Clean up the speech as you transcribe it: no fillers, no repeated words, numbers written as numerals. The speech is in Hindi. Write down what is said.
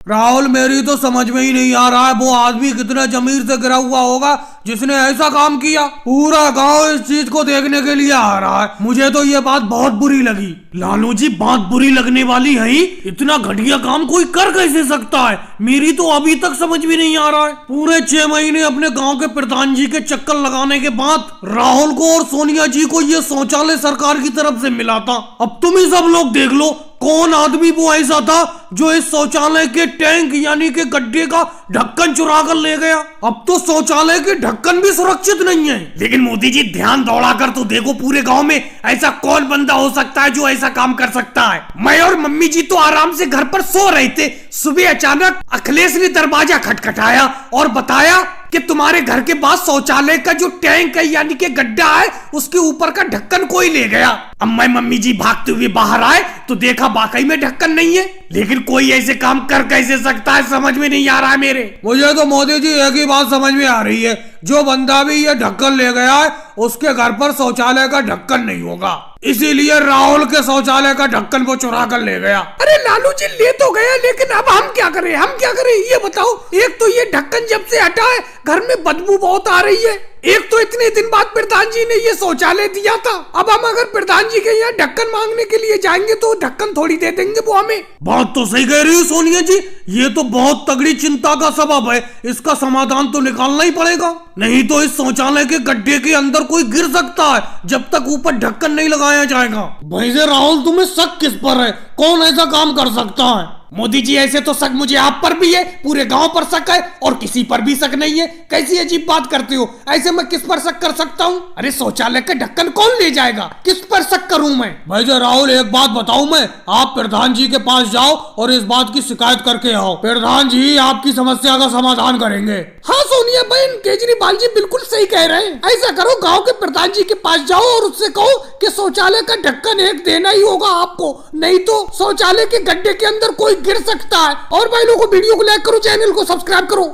राहुल मेरी तो समझ में ही नहीं आ रहा है वो आदमी कितने जमीर से गिरा हुआ होगा जिसने ऐसा काम किया। पूरा गांव इस चीज को देखने के लिए आ रहा है। मुझे तो ये बात बहुत बुरी लगी। लालू जी बात बुरी लगने वाली है ही, इतना घटिया काम कोई कर कैसे सकता है? मेरी तो अभी तक समझ में नहीं आ रहा है। पूरे 6 महीने अपने गांव के प्रधान जी के चक्कर लगाने के बाद राहुल को और सोनिया जी को ये शौचालय सरकार की तरफ से मिला था। अब तुम ही सब लोग देख लो कौन आदमी वो ऐसा था जो इस शौचालय के टैंक यानी के गड्ढे का ढक्कन चुरा कर ले गया। अब तो शौचालय के ढक्कन भी सुरक्षित नहीं है। लेकिन मोदी जी ध्यान दौड़ाकर तो देखो पूरे गांव में ऐसा कौन बंदा हो सकता है जो ऐसा काम कर सकता है। मैं और मम्मी जी तो आराम से घर पर सो रहे थे, सुबह अचानक अखिलेश ने दरवाजा खटखटाया और बताया कि तुम्हारे घर के पास शौचालय का जो टैंक है यानी कि गड्ढा है उसके ऊपर का ढक्कन कोई ले गया। अब मैं मम्मी जी भागते हुए बाहर आए तो देखा वाकई में ढक्कन नहीं है। लेकिन कोई ऐसे काम कर कैसे सकता है समझ में नहीं आ रहा है मेरे। मुझे तो मोदी जी एक ही बात समझ में आ रही है, जो बंदा भी ये ढक्कन ले गया है उसके घर पर शौचालय का ढक्कन नहीं होगा, इसीलिए राहुल के शौचालय का ढक्कन वो चुरा कर ले गया। अरे लालू जी ले तो गया, लेकिन अब हम क्या करें ये बताओ। एक तो ये ढक्कन जब से हटा है घर में बदबू बहुत आ रही है, एक तो इतने दिन बाद प्रधान जी ने ये शौचालय दिया था। अब हम अगर प्रधान जी के यहाँ ढक्कन मांगने के लिए जाएंगे तो ढक्कन थोड़ी दे देंगे वो हमें। बात तो सही कह रही हो सोनिया जी, ये तो बहुत तगड़ी चिंता का सबब है। इसका समाधान तो निकालना ही पड़ेगा, नहीं तो इस शौचालय के गड्ढे के अंदर कोई गिर सकता है जब तक ऊपर ढक्कन नहीं लगाया जाएगा। भाई से राहुल तुम्हें शक किस पर है? कौन ऐसा काम कर सकता है? मोदी जी ऐसे तो शक मुझे आप पर भी है, पूरे गांव पर शक है और किसी पर भी शक नहीं है। कैसी अजीब बात करते हो? ऐसे मैं किस पर शक कर सकता हूँ? अरे शौचालय का ढक्कन कौन ले जाएगा? किस पर शक करूँ मैं? भाई जो राहुल एक बात बताऊं मैं, आप प्रधान जी के पास जाओ और इस बात की शिकायत करके आओ। प्रधान जी आपकी समस्या का समाधान करेंगे। हाँ सोनिया बहन, केजरीवाल जी बिल्कुल सही कह रहे हैं। ऐसा करो गाँव के प्रधान जी के पास जाओ और उससे कहो कि शौचालय का ढक्कन एक देना ही होगा आपको, नहीं तो शौचालय के गड्ढे के अंदर कोई गिर सकता है। और भाई लोगों वीडियो को लाइक करो, चैनल को सब्सक्राइब करो।